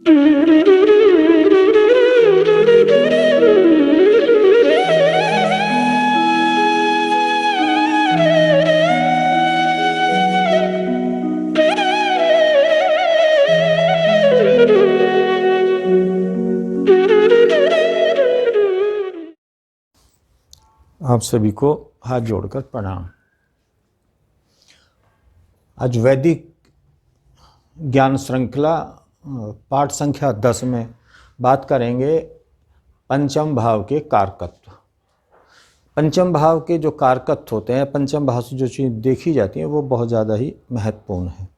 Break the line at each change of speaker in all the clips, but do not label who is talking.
आप सभी को हाथ जोड़कर प्रणाम। आज वैदिक ज्ञान श्रृंखला पाठ संख्या 10 में बात करेंगे पंचम भाव के कारकत्व। पंचम भाव के जो कारकत्व होते हैं, पंचम भाव से जो चीज़ देखी जाती है वो बहुत ज़्यादा ही महत्वपूर्ण है।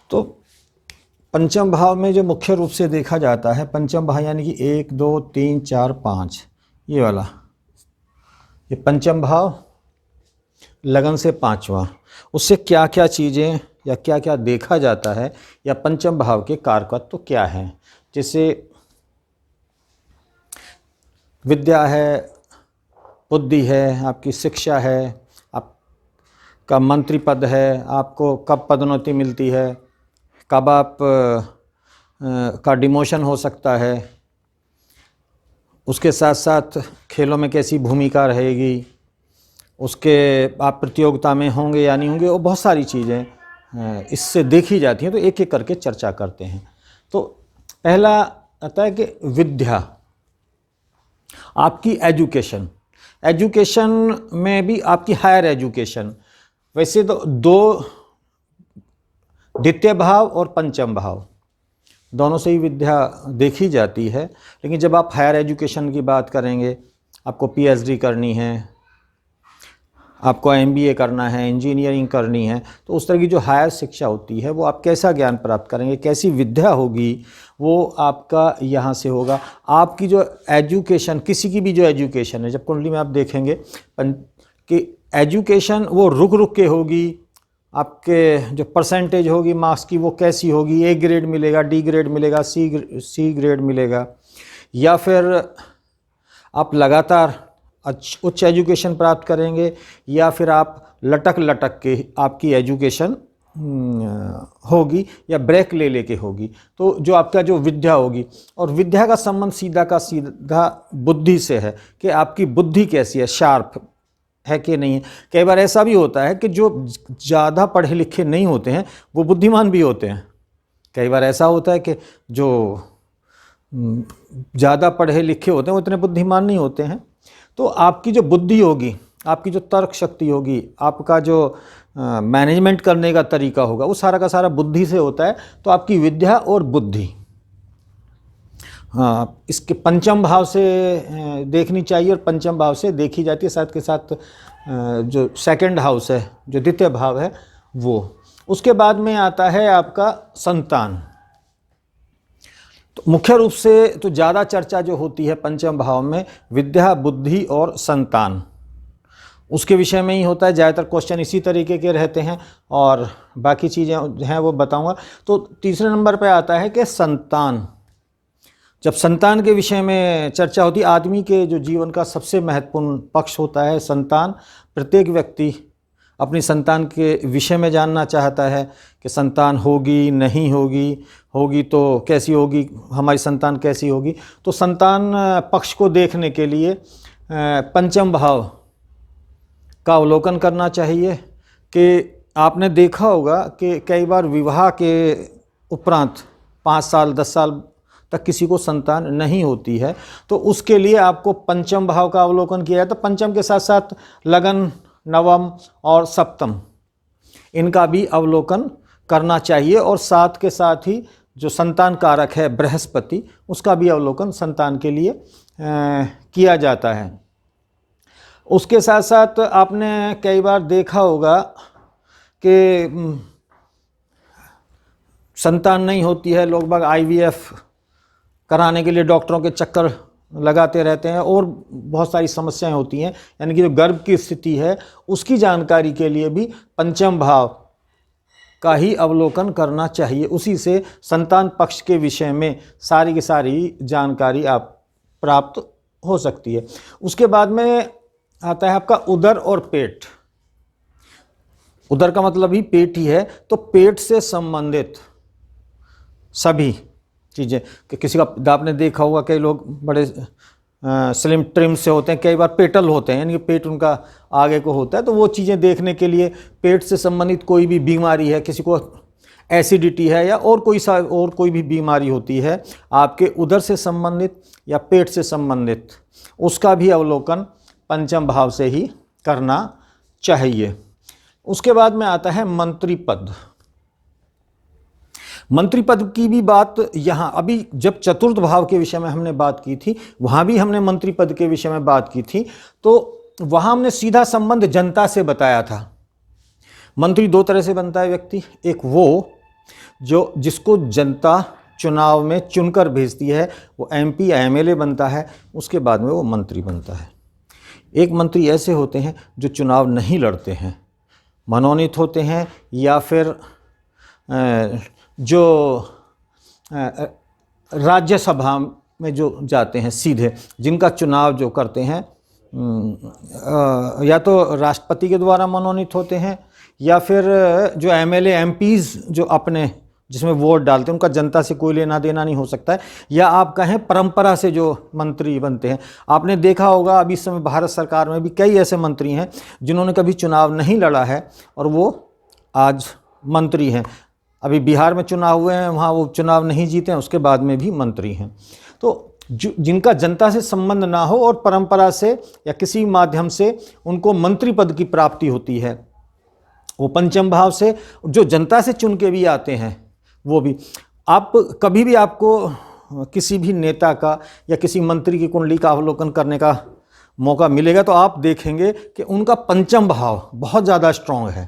तो पंचम भाव में जो मुख्य रूप से देखा जाता है, पंचम भाव यानी कि 1 2 3 4 5, ये वाला, ये पंचम भाव लगन से पांचवा, उससे क्या क्या चीज़ें या क्या क्या देखा जाता है, या पंचम भाव के कारकत्व तो क्या है। जैसे विद्या है, बुद्धि है, आपकी शिक्षा है, आपका मंत्री पद है, आपको कब पदोन्नति मिलती है, कब आप का डिमोशन हो सकता है, उसके साथ साथ खेलों में कैसी भूमिका रहेगी, उसके आप प्रतियोगिता में होंगे या नहीं होंगे, और बहुत सारी चीज़ें इससे देखी जाती हैं। तो एक एक करके चर्चा करते हैं। तो पहला आता है कि विद्या, आपकी एजुकेशन में भी आपकी हायर एजुकेशन। वैसे तो दो, द्वितीय भाव और पंचम भाव दोनों से ही विद्या देखी जाती है, लेकिन जब आप हायर एजुकेशन की बात करेंगे, आपको पीएचडी करनी है, आपको एमबीए करना है, इंजीनियरिंग करनी है, तो उस तरह की जो हायर शिक्षा होती है वो आप कैसा ज्ञान प्राप्त करेंगे, कैसी विद्या होगी, वो आपका यहाँ से होगा। आपकी जो एजुकेशन, किसी की भी जो एजुकेशन है, जब कुंडली में आप देखेंगे कि एजुकेशन वो रुक रुक के होगी, आपके जो परसेंटेज होगी मार्क्स की वो कैसी होगी, ए ग्रेड मिलेगा, डी ग्रेड मिलेगा, सी ग्रेड मिलेगा, या फिर आप लगातार उच्च एजुकेशन प्राप्त करेंगे, या फिर आप लटक के आपकी एजुकेशन होगी, या ब्रेक ले लेके होगी। तो जो आपका जो विद्या होगी, और विद्या का संबंध सीधा का सीधा बुद्धि से है कि आपकी बुद्धि कैसी है, शार्प है कि नहीं है। कई बार ऐसा भी होता है कि जो ज़्यादा पढ़े लिखे नहीं होते हैं वो बुद्धिमान भी होते हैं। कई बार ऐसा होता है कि जो ज़्यादा पढ़े लिखे होते हैं वो इतने बुद्धिमान नहीं होते हैं। तो आपकी जो बुद्धि होगी, आपकी जो तर्क शक्ति होगी, आपका जो मैनेजमेंट करने का तरीका होगा, वो सारा का सारा बुद्धि से होता है। तो आपकी विद्या और बुद्धि, हाँ, इसके पंचम भाव से देखनी चाहिए, और पंचम भाव से देखी जाती है। साथ के साथ जो सेकंड हाउस है, जो द्वितीय भाव है, वो। उसके बाद में आता है आपका संतान। तो मुख्य रूप से तो ज़्यादा चर्चा जो होती है पंचम भाव में विद्या, बुद्धि और संतान, उसके विषय में ही होता है। ज़्यादातर क्वेश्चन इसी तरीके के रहते हैं, और बाकी चीज़ें हैं वो बताऊंगा। तो तीसरे नंबर पे आता है कि संतान। जब संतान के विषय में चर्चा होती है, आदमी के जो जीवन का सबसे महत्वपूर्ण पक्ष होता है संतान। प्रत्येक व्यक्ति अपनी संतान के विषय में जानना चाहता है कि संतान होगी, नहीं होगी, होगी तो कैसी होगी, हमारी संतान कैसी होगी। तो संतान पक्ष को देखने के लिए पंचम भाव का अवलोकन करना चाहिए। कि आपने देखा होगा कि कई बार विवाह के उपरांत 5 साल 10 साल तक किसी को संतान नहीं होती है, तो उसके लिए आपको पंचम भाव का अवलोकन किया है। तो पंचम के साथ साथ लगन, नवम और सप्तम, इनका भी अवलोकन करना चाहिए, और साथ के साथ ही जो संतान कारक है बृहस्पति, उसका भी अवलोकन संतान के लिए किया जाता है। उसके साथ साथ आपने कई बार देखा होगा कि संतान नहीं होती है, लोग बाग आईवीएफ कराने के लिए डॉक्टरों के चक्कर लगाते रहते हैं, और बहुत सारी समस्याएं होती हैं। यानी कि जो गर्भ की स्थिति है उसकी जानकारी के लिए भी पंचम भाव का ही अवलोकन करना चाहिए। उसी से संतान पक्ष के विषय में सारी की सारी जानकारी आप प्राप्त हो सकती है। उसके बाद में आता है आपका उदर और पेट। उदर का मतलब ही पेट ही है, तो पेट से संबंधित सभी चीज़ें कि किसी का, आपने देखा होगा कई लोग बड़े स्लिम ट्रिम से होते हैं, कई बार पेटल होते हैं, यानी कि पेट उनका आगे को होता है, तो वो चीज़ें देखने के लिए पेट से संबंधित कोई भी बीमारी है, किसी को एसिडिटी है या और कोई भी बीमारी होती है आपके उदर से संबंधित या पेट से संबंधित, उसका भी अवलोकन पंचम भाव से ही करना चाहिए। उसके बाद में आता है मंत्री पद। मंत्री पद की भी बात यहाँ, अभी जब चतुर्थ भाव के विषय में हमने बात की थी, वहाँ भी हमने मंत्री पद के विषय में बात की थी, तो वहाँ हमने सीधा संबंध जनता से बताया था। मंत्री दो तरह से बनता है व्यक्ति, एक वो जिसको जनता चुनाव में चुनकर भेजती है, वो एमपी या एमएलए बनता है, उसके बाद में वो मंत्री बनता है। एक मंत्री ऐसे होते हैं जो चुनाव नहीं लड़ते हैं, मनोनीत होते हैं, या फिर जो राज्यसभा में जो जाते हैं सीधे, जिनका चुनाव जो करते हैं या तो राष्ट्रपति के द्वारा मनोनीत होते हैं, या फिर जो एमएलए एमपीज़ जो अपने जिसमें वोट डालते हैं, उनका जनता से कोई लेना देना नहीं हो सकता है, या आप कहें परंपरा से जो मंत्री बनते हैं। आपने देखा होगा अभी इस समय भारत सरकार में भी कई ऐसे मंत्री हैं जिन्होंने कभी चुनाव नहीं लड़ा है और वो आज मंत्री हैं। अभी बिहार में चुनाव हुए हैं, वहाँ वो चुनाव नहीं जीते हैं, उसके बाद में भी मंत्री हैं। तो जिनका जनता से संबंध ना हो और परंपरा से या किसी माध्यम से उनको मंत्री पद की प्राप्ति होती है, वो पंचम भाव से, जो जनता से चुन के भी आते हैं वो भी। आप कभी भी आपको किसी भी नेता का या किसी मंत्री की कुंडली का अवलोकन करने का मौका मिलेगा तो आप देखेंगे कि उनका पंचम भाव बहुत ज़्यादा स्ट्रॉन्ग है,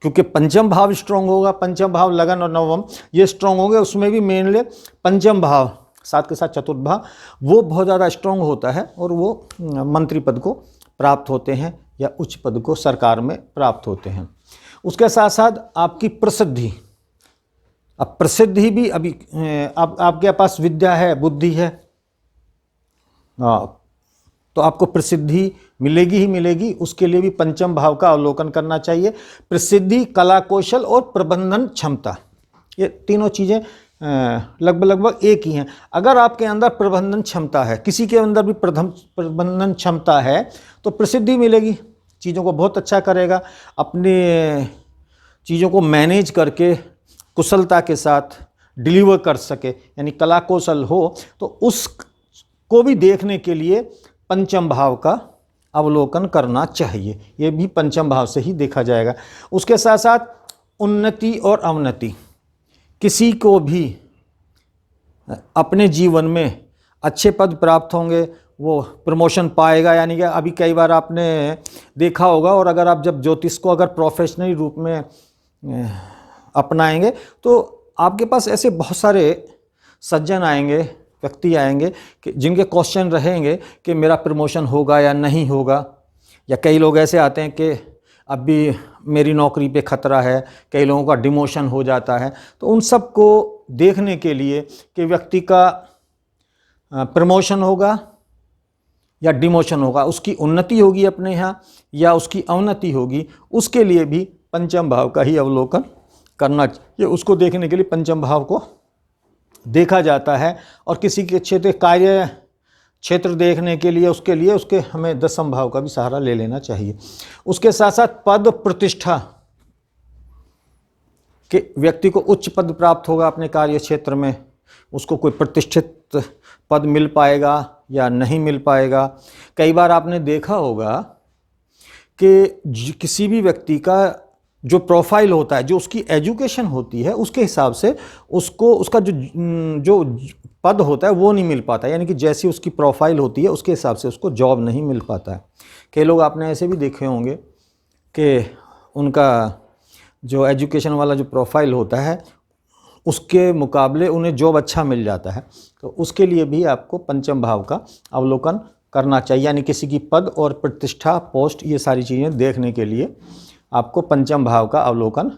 क्योंकि पंचम भाव स्ट्रॉन्ग होगा, पंचम भाव लगन और नवम ये स्ट्रॉन्ग होंगे, उसमें भी मेनली पंचम भाव साथ के साथ चतुर्थ भाव वो बहुत ज़्यादा स्ट्रॉन्ग होता है और वो मंत्री पद को प्राप्त होते हैं या उच्च पद को सरकार में प्राप्त होते हैं। उसके साथ साथ आपकी प्रसिद्धि, अब प्रसिद्धि भी अभी अब आपके पास विद्या है, बुद्धि है, तो आपको प्रसिद्धि मिलेगी ही मिलेगी, उसके लिए भी पंचम भाव का अवलोकन करना चाहिए। प्रसिद्धि, कला कौशल और प्रबंधन क्षमता, ये तीनों चीज़ें लगभग एक ही हैं। अगर आपके अंदर प्रबंधन क्षमता है, किसी के अंदर भी प्रबंधन क्षमता है, तो प्रसिद्धि मिलेगी, चीज़ों को बहुत अच्छा करेगा, अपने चीज़ों को मैनेज करके कुशलता के साथ डिलीवर कर सके, यानी कला कौशल हो, तो उसको भी देखने के लिए पंचम भाव का अवलोकन करना चाहिए। ये भी पंचम भाव से ही देखा जाएगा। उसके साथ साथ उन्नति और अवनति, किसी को भी अपने जीवन में अच्छे पद प्राप्त होंगे, वो प्रमोशन पाएगा, यानी कि अभी कई बार आपने देखा होगा, और अगर आप जब ज्योतिष को अगर प्रोफेशनल रूप में अपनाएंगे तो आपके पास ऐसे बहुत सारे सज्जन आएंगे, व्यक्ति आएंगे कि जिनके क्वेश्चन रहेंगे कि मेरा प्रमोशन होगा या नहीं होगा, या कई लोग ऐसे आते हैं कि अभी मेरी नौकरी पे खतरा है, कई लोगों का डिमोशन हो जाता है। तो उन सब को देखने के लिए कि व्यक्ति का प्रमोशन होगा या डिमोशन होगा, उसकी उन्नति होगी अपने यहाँ या उसकी अवनति होगी, उसके लिए भी पंचम भाव का ही अवलोकन करना चाहिए। उसको देखने के लिए पंचम भाव को देखा जाता है, और किसी के कार्य क्षेत्र देखने के लिए उसके हमें दसम भाव का भी सहारा ले लेना चाहिए। उसके साथ साथ पद प्रतिष्ठा, कि व्यक्ति को उच्च पद प्राप्त होगा अपने कार्य क्षेत्र में, उसको कोई प्रतिष्ठित पद मिल पाएगा या नहीं मिल पाएगा। कई बार आपने देखा होगा कि किसी भी व्यक्ति का जो प्रोफाइल होता है, जो उसकी एजुकेशन होती है, उसके हिसाब से उसको उसका जो पद होता है वो नहीं मिल पाता, यानी कि जैसी उसकी प्रोफाइल होती है उसके हिसाब से उसको जॉब नहीं मिल पाता है। कई लोग आपने ऐसे भी देखे होंगे कि उनका जो एजुकेशन वाला जो प्रोफाइल होता है उसके मुकाबले उन्हें जॉब अच्छा मिल जाता है, तो उसके लिए भी आपको पंचम भाव का अवलोकन करना चाहिए, यानी किसी की पद और प्रतिष्ठा, पोस्ट, ये सारी चीज़ें देखने के लिए आपको पंचम भाव का अवलोकन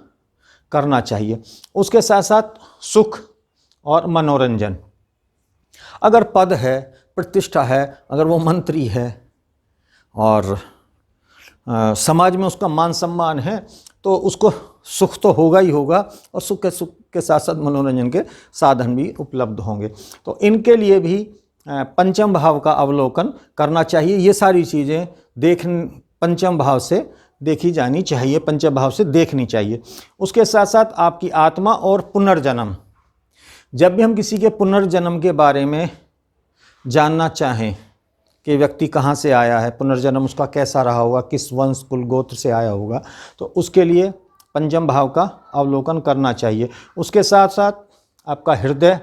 करना चाहिए। उसके साथ साथ सुख और मनोरंजन, अगर पद है, प्रतिष्ठा है, अगर वो मंत्री है और समाज में उसका मान सम्मान है, तो उसको सुख तो होगा ही होगा, और सुख के के साथ साथ मनोरंजन के साधन भी उपलब्ध होंगे। तो इनके लिए भी पंचम भाव का अवलोकन करना चाहिए। ये सारी चीज़ें पंचम भाव से देखी जानी चाहिए, पंचम भाव से देखनी चाहिए। उसके साथ साथ आपकी आत्मा और पुनर्जन्म, जब भी हम किसी के पुनर्जन्म के बारे में जानना चाहें कि व्यक्ति कहाँ से आया है, पुनर्जन्म उसका कैसा रहा होगा, किस वंश कुल गोत्र से आया होगा, तो उसके लिए पंचम भाव का अवलोकन करना चाहिए। उसके साथ साथ आपका हृदय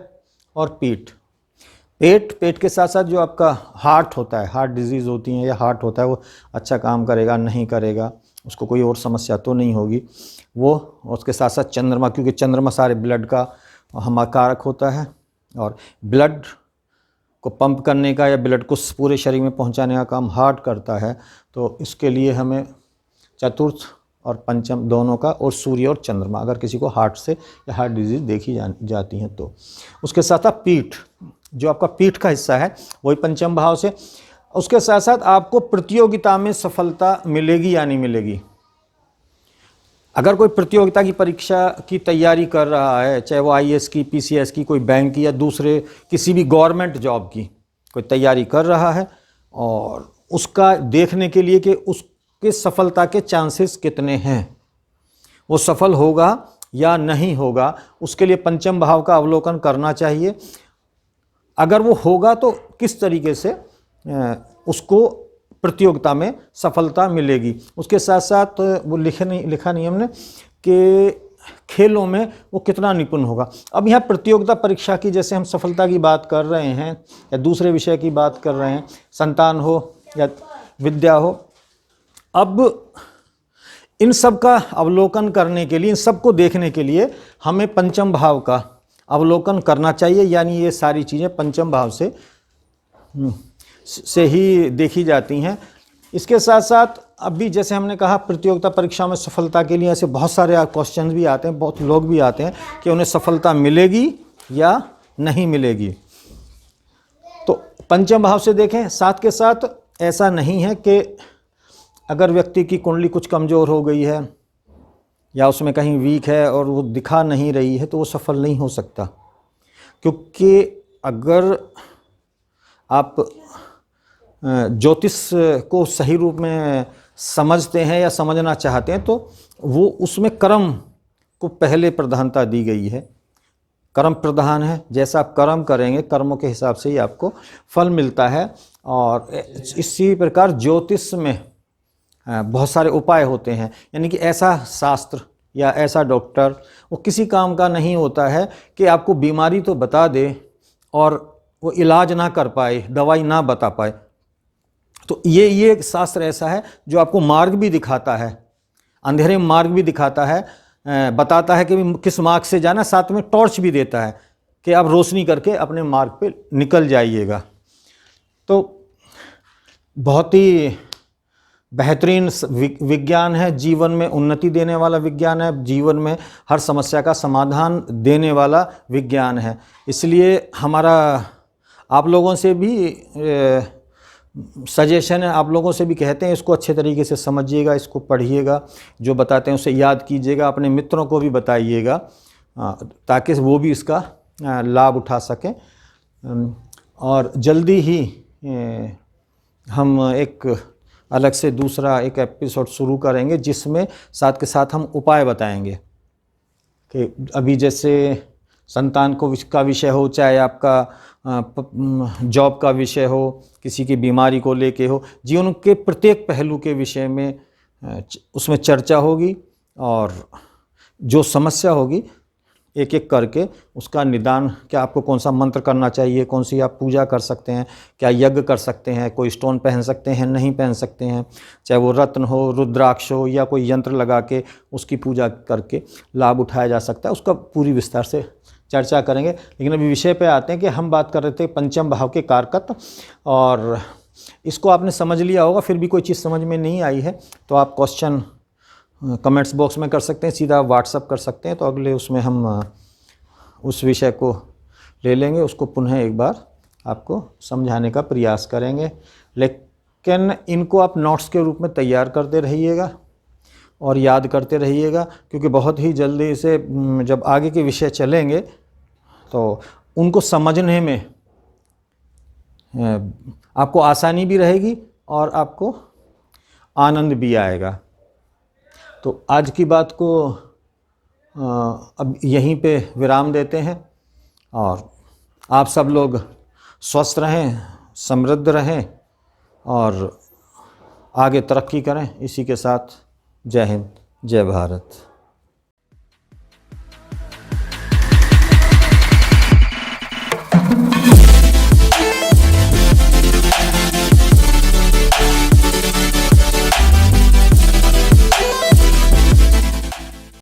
और पेट के साथ साथ जो आपका हार्ट होता है, हार्ट डिजीज़ होती हैं या हार्ट होता है, वो अच्छा काम करेगा नहीं करेगा, उसको कोई और समस्या तो नहीं होगी वो। उसके साथ साथ चंद्रमा, क्योंकि चंद्रमा सारे ब्लड का कारक होता है और ब्लड को पंप करने का या ब्लड को पूरे शरीर में पहुंचाने का काम हार्ट करता है। तो इसके लिए हमें चतुर्थ और पंचम दोनों का, और सूर्य और चंद्रमा, अगर किसी को हार्ट से या हार्ट डिजीज़ देखी जाती हैं तो। उसके साथ साथ पीठ, जो आपका पीठ का हिस्सा है वही पंचम भाव से। उसके साथ साथ आपको प्रतियोगिता में सफलता मिलेगी या नहीं मिलेगी। अगर कोई प्रतियोगिता की परीक्षा की तैयारी कर रहा है, चाहे वो IAS की, PCS की, कोई बैंक की या दूसरे किसी भी गवर्नमेंट जॉब की कोई तैयारी कर रहा है, और उसका देखने के लिए कि उसके सफलता के चांसेस कितने हैं, वो सफल होगा या नहीं होगा, उसके लिए पंचम भाव का अवलोकन करना चाहिए। अगर वो होगा तो किस तरीके से उसको प्रतियोगिता में सफलता मिलेगी। उसके साथ साथ वो लिखा नियम ने कि खेलों में वो कितना निपुण होगा। अब यहाँ प्रतियोगिता परीक्षा की, जैसे हम सफलता की बात कर रहे हैं या दूसरे विषय की बात कर रहे हैं, संतान हो या विद्या हो, अब इन सब का अवलोकन करने के लिए, इन सब को देखने के लिए हमें पंचम भाव का अवलोकन करना चाहिए। यानी ये सारी चीज़ें पंचम भाव से ही देखी जाती हैं। इसके साथ साथ अभी जैसे हमने कहा, प्रतियोगिता परीक्षा में सफलता के लिए ऐसे बहुत सारे क्वेश्चन भी आते हैं, बहुत लोग भी आते हैं कि उन्हें सफलता मिलेगी या नहीं मिलेगी। तो पंचम भाव से देखें। साथ के साथ ऐसा नहीं है कि अगर व्यक्ति की कुंडली कुछ कमज़ोर हो गई है या उसमें कहीं वीक है और वो दिखा नहीं रही है तो वो सफल नहीं हो सकता। क्योंकि अगर आप ज्योतिष को सही रूप में समझते हैं या समझना चाहते हैं तो वो उसमें कर्म को पहले प्रधानता दी गई है। कर्म प्रधान है, जैसा आप कर्म करेंगे कर्मों के हिसाब से ही आपको फल मिलता है। और इसी प्रकार ज्योतिष में बहुत सारे उपाय होते हैं। यानी कि ऐसा शास्त्र या ऐसा डॉक्टर वो किसी काम का नहीं होता है कि आपको बीमारी तो बता दे और वो इलाज ना कर पाए, दवाई ना बता पाए। तो ये शास्त्र ऐसा है जो आपको मार्ग भी दिखाता है, अंधेरे में मार्ग भी दिखाता है, बताता है कि किस मार्ग से जाना, साथ में टॉर्च भी देता है कि आप रोशनी करके अपने मार्ग पे निकल जाइएगा। तो बहुत ही बेहतरीन विज्ञान है, जीवन में उन्नति देने वाला विज्ञान है, जीवन में हर समस्या का समाधान देने वाला विज्ञान है। इसलिए हमारा आप लोगों से भी सजेशन है, आप लोगों से भी कहते हैं इसको अच्छे तरीके से समझिएगा, इसको पढ़िएगा, जो बताते हैं उसे याद कीजिएगा, अपने मित्रों को भी बताइएगा ताकि वो भी इसका लाभ उठा सकें। और जल्दी ही हम एक अलग से दूसरा एक एपिसोड शुरू करेंगे जिसमें साथ के साथ हम उपाय बताएंगे कि अभी जैसे संतान का विषय हो, चाहे आपका जॉब का विषय हो, किसी की बीमारी को लेके हो, जीवन के प्रत्येक पहलू के विषय में उसमें चर्चा होगी और जो समस्या होगी एक एक करके उसका निदान, क्या आपको कौन सा मंत्र करना चाहिए, कौन सी आप पूजा कर सकते हैं, क्या यज्ञ कर सकते हैं, कोई स्टोन पहन सकते हैं नहीं पहन सकते हैं, चाहे वो रत्न हो, रुद्राक्ष हो या कोई यंत्र लगा के उसकी पूजा करके लाभ उठाया जा सकता है, उसका पूरी विस्तार से चर्चा करेंगे। लेकिन अभी विषय पे आते हैं कि हम बात कर रहे थे पंचम भाव के कारकत्व, और इसको आपने समझ लिया होगा। फिर भी कोई चीज़ समझ में नहीं आई है तो आप क्वेश्चन कमेंट्स बॉक्स में कर सकते हैं, सीधा व्हाट्सअप कर सकते हैं, तो अगले उसमें हम उस विषय को ले लेंगे, उसको पुनः एक बार आपको समझाने का प्रयास करेंगे। लेकिन इनको आप नोट्स के रूप में तैयार करते रहिएगा और याद करते रहिएगा, क्योंकि बहुत ही जल्दी से जब आगे के विषय चलेंगे तो उनको समझने में आपको आसानी भी रहेगी और आपको आनंद भी आएगा। तो आज की बात को अब यहीं पे विराम देते हैं और आप सब लोग स्वस्थ रहें, समृद्ध रहें और आगे तरक्की करें। इसी के साथ जय हिंद, जय भारत।